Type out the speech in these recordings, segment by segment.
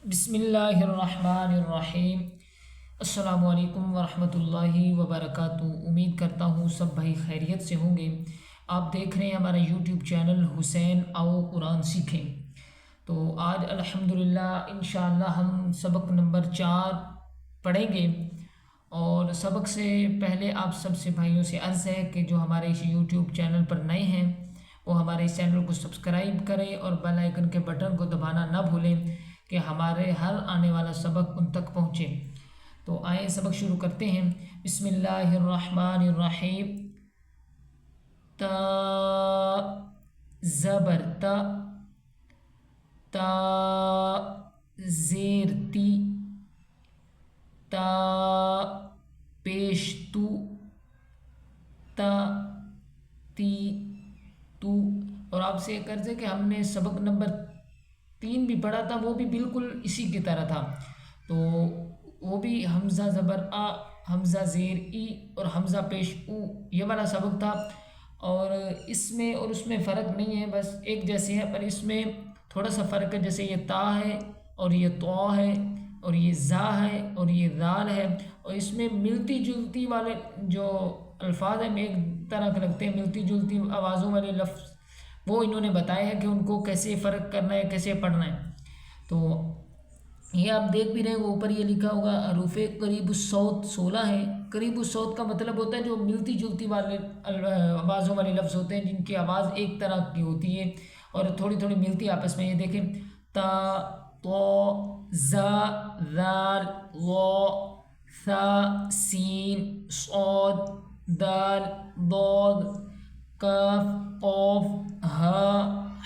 بسم اللہ الرحمن الرحیم۔ السلام علیکم ورحمۃ اللہ وبرکاتہ۔ امید کرتا ہوں سب بھائی خیریت سے ہوں گے۔ آپ دیکھ رہے ہیں ہمارا یوٹیوب چینل حسین آؤ قرآن سیکھیں۔ تو آج الحمدللہ انشاءاللہ ہم سبق نمبر 4 پڑھیں گے، اور سبق سے پہلے آپ سب سے بھائیوں سے عرض ہے کہ جو ہمارے اس یوٹیوب چینل پر نئے ہیں وہ ہمارے اس چینل کو سبسکرائب کریں اور بیل آئیکن کے بٹن کو دبانا نہ بھولیں کہ ہمارے ہر آنے والا سبق ان تک پہنچے۔ تو آئیں سبق شروع کرتے ہیں۔ بسم اللہ الرحمن الرحیم۔ تا زبر تا، تا زیر تی، تا پیش تو، تا تی تو۔ اور آپ سے ایک عرض ہے کہ ہم نے سبق نمبر 3 بھی پڑھا تھا، وہ بھی بالکل اسی کی طرح تھا، تو وہ بھی حمزہ زبر آ، حمزہ زیر ای اور حمزہ پیش او، یہ والا سبق تھا۔ اور اس میں اور اس میں فرق نہیں ہے، بس ایک جیسے ہے، پر اس میں تھوڑا سا فرق ہے، جیسے یہ تا ہے اور یہ تو ہے اور یہ زا ہے اور یہ دال ہے، اور اس میں ملتی جلتی والے جو الفاظ ہیں ایک طرح کے لگتے ہیں، ملتی جلتی آوازوں والے لفظ، وہ انہوں نے بتایا ہے کہ ان کو کیسے فرق کرنا ہے، کیسے پڑھنا ہے۔ تو یہ آپ دیکھ بھی رہے ہیں، وہ اوپر یہ لکھا ہوگا حروف قریب الصوت 16 ہے۔ قریب الصوت کا مطلب ہوتا ہے جو ملتی جلتی والے آوازوں والے لفظ ہوتے ہیں، جن کی آواز ایک طرح کی ہوتی ہے اور تھوڑی تھوڑی ملتی آپس میں۔ یہ دیکھیں، تا، تو، زا، ذال، ظا، ثا، سین، صاد، دال، ضاد، کاف، قاف، ہا،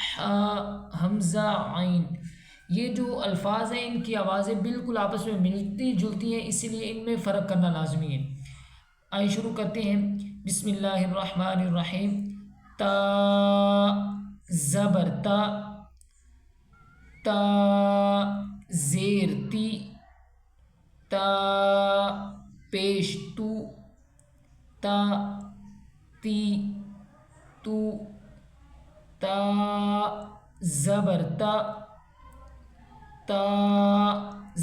حا، حمزہ، عین۔ یہ جو الفاظ ہیں ان کی آوازیں بالکل آپس میں ملتی جلتی ہیں، اسی لیے ان میں فرق کرنا لازمی ہے۔ آئیے شروع کرتے ہیں۔ بسم اللہ الرحمن الرحیم۔ تا زبر تا، تا زیر تی، تا پیش تو، تا تی تو، تا زبر تا، تا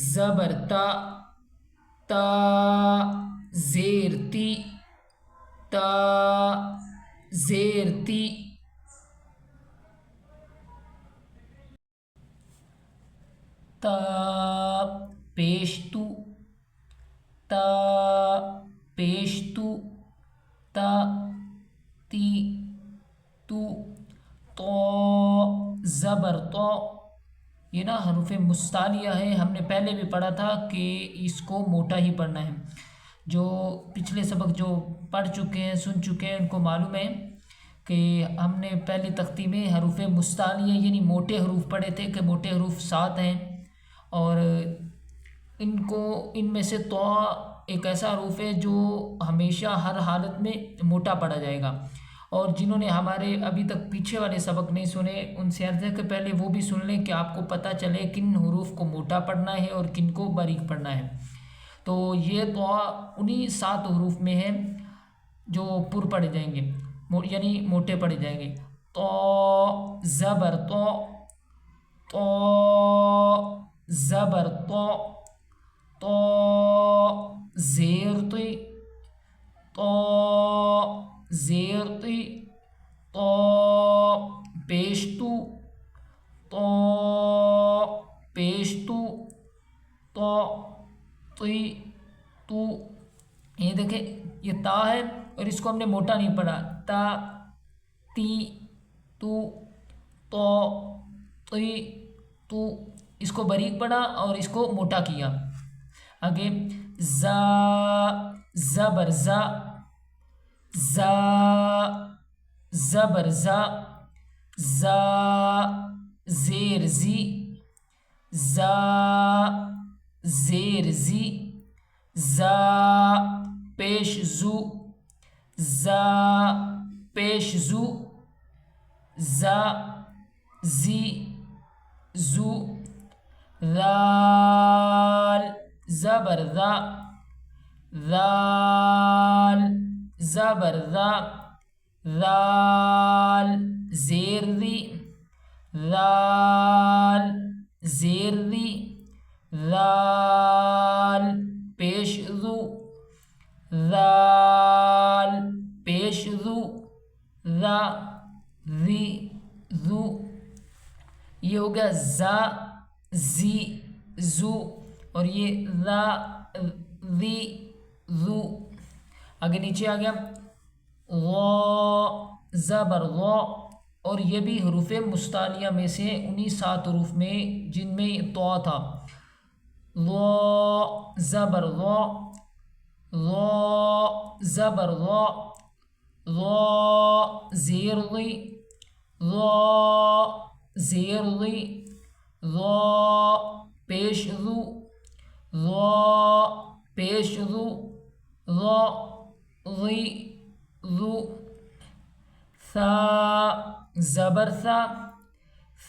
زبر تا، تا زیر تی، تا زیر تی، تا پیش تو، تا پیش تو، تا تی تو، تو زبر تو۔ یہ نا حروف مستعلیہ ہے، ہم نے پہلے بھی پڑھا تھا کہ اس کو موٹا ہی پڑھنا ہے۔ جو پچھلے سبق جو پڑھ چکے ہیں، سن چکے ہیں، ان کو معلوم ہے کہ ہم نے پہلی تختی میں حروف مستعلیہ یعنی موٹے حروف پڑھے تھے کہ موٹے حروف 7 ہیں، اور ان میں سے تو ایک ایسا حروف ہے جو ہمیشہ ہر حالت میں موٹا پڑھا جائے گا۔ اور جنہوں نے ہمارے ابھی تک پیچھے والے سبق نہیں سنے، ان سے عرض ہے کہ پہلے وہ بھی سن لیں کہ آپ کو پتہ چلے کن حروف کو موٹا پڑھنا ہے اور کن کو باریک پڑھنا ہے۔ تو یہ تو انہی 7 حروف میں ہے جو پر پڑھے جائیں گے، یعنی موٹے پڑھے جائیں گے۔ تو زبر تو، تو زبر تو، تو زیر تی، تو زیر تی، تو پیش تو، تو پیش تو، تو تی تو۔ یہ دیکھیں، یہ تا ہے اور اس کو ہم نے موٹا نہیں پڑھا، تا تی تو، تو تی تو، اس کو باریک پڑھا اور اس کو موٹا کیا۔ آگے زا زبر زا، زا زبر زا، زا زیر زی، زا زیر زی، زا پیش زو، زا پیش زو، زا زی زو، ذال زبر ذا، ذال زبر ذا، ذال زیر ذی، ذال زیر ذی، ذال پیش ذو، ذال پیش ذو، ذا ذی ذو، یہ ہو گیا زا زی زو، اور یہ ذا ذی ذو. آگے نیچے آ گیا غا زبر غا، اور یہ بھی حروف مستعلیہ میں سے انہی 7 حروف میں جن میں تو تھا. غا زبر غا، غا زبر غا، غا زیر غی، غا زیر غی، غا پیش ذو، غا پیش ذو، غا غی ذو. ثا زبر ثا،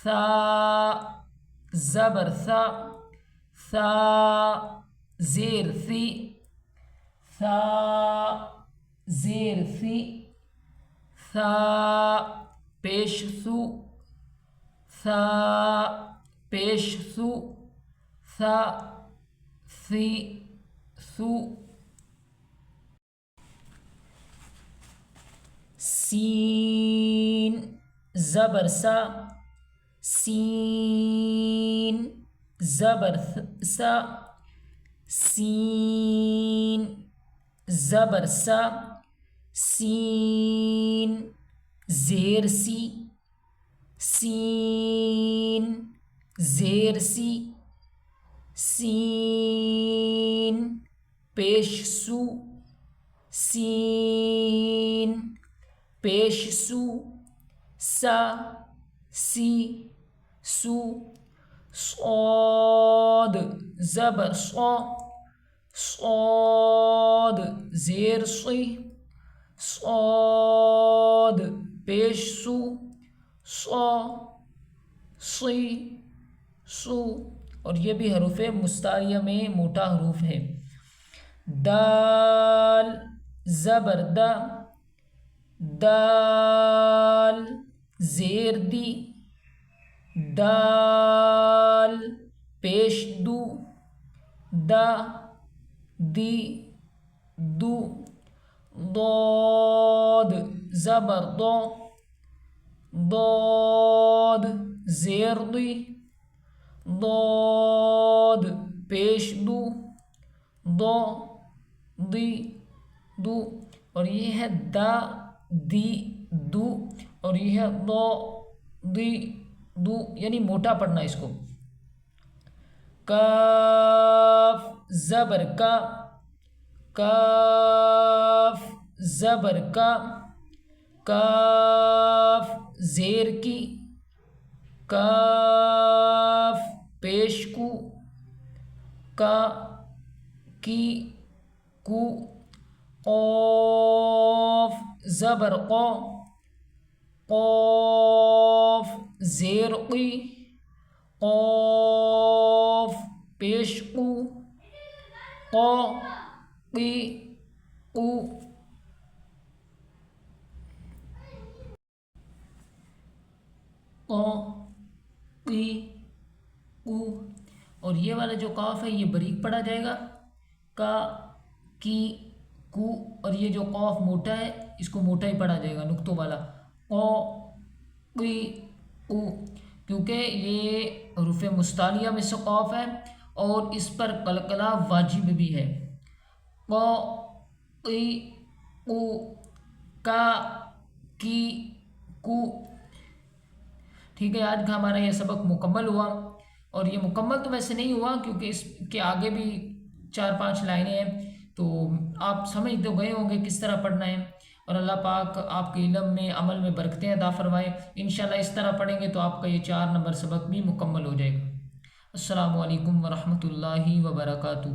ثا زبر ثا، ثا زیر ثی، ثا زیر ثی، ثا پیش ثو، ثا پیش ثو، ثا ثی ثو. سین زبر سا، سین زبر سا، سین زبر سا، سین زیر سی، سین زیر سی، سین پیش سو، سین پیش سو، سا سی سو. صاد زبر صا، صاد زیر صی، صاد پیش سو، صا صی سو، اور یہ بھی حروف مستعلیہ میں موٹا حروف ہے. دال زبر دا، دال زیر دی، دال پیش دو، دا دی دو. ضاد زبر ضا، ضاد زیر دی، ضاد پیش دو، ضا دی دو، اور یہ ہے دا دی دو، اور یہ ہے ضا دی دو، یعنی موٹا پڑھنا اس کو. کاف زبر کا، کاف زبر کا، کاف زیر کی، کاف پیش کو، کا کی کو. قاف زبر قا، قاف زیر قی، قاف پیش قو، قا قی قو. قا قی قو. اور یہ والا جو قاف ہے یہ باریک پڑھا جائے گا، کا کی کو، اور یہ جو قاف موٹا ہے اس کو موٹا ہی پڑھا جائے گا نقطوں والا. قا قی قو، کیونکہ یہ حروف مستعلیہ میں سے قاف ہے اور اس پر قلقلہ واجب بھی ہے. قا قی قو، کا کی کو. ٹھیک ہے، آج کا ہمارا یہ سبق مکمل ہوا، اور یہ مکمل تو ویسے نہیں ہوا کیونکہ اس کے آگے بھی 4-5 لائنیں ہیں، تو آپ سمجھ تو گئے ہوں گے کس طرح پڑھنا ہے. اور اللہ پاک آپ کے علم میں عمل میں برکتیں عطا فرمائے. انشاءاللہ اس طرح پڑھیں گے تو آپ کا یہ 4 نمبر سبق بھی مکمل ہو جائے گا. السلام علیکم ورحمۃ اللہ وبرکاتہ.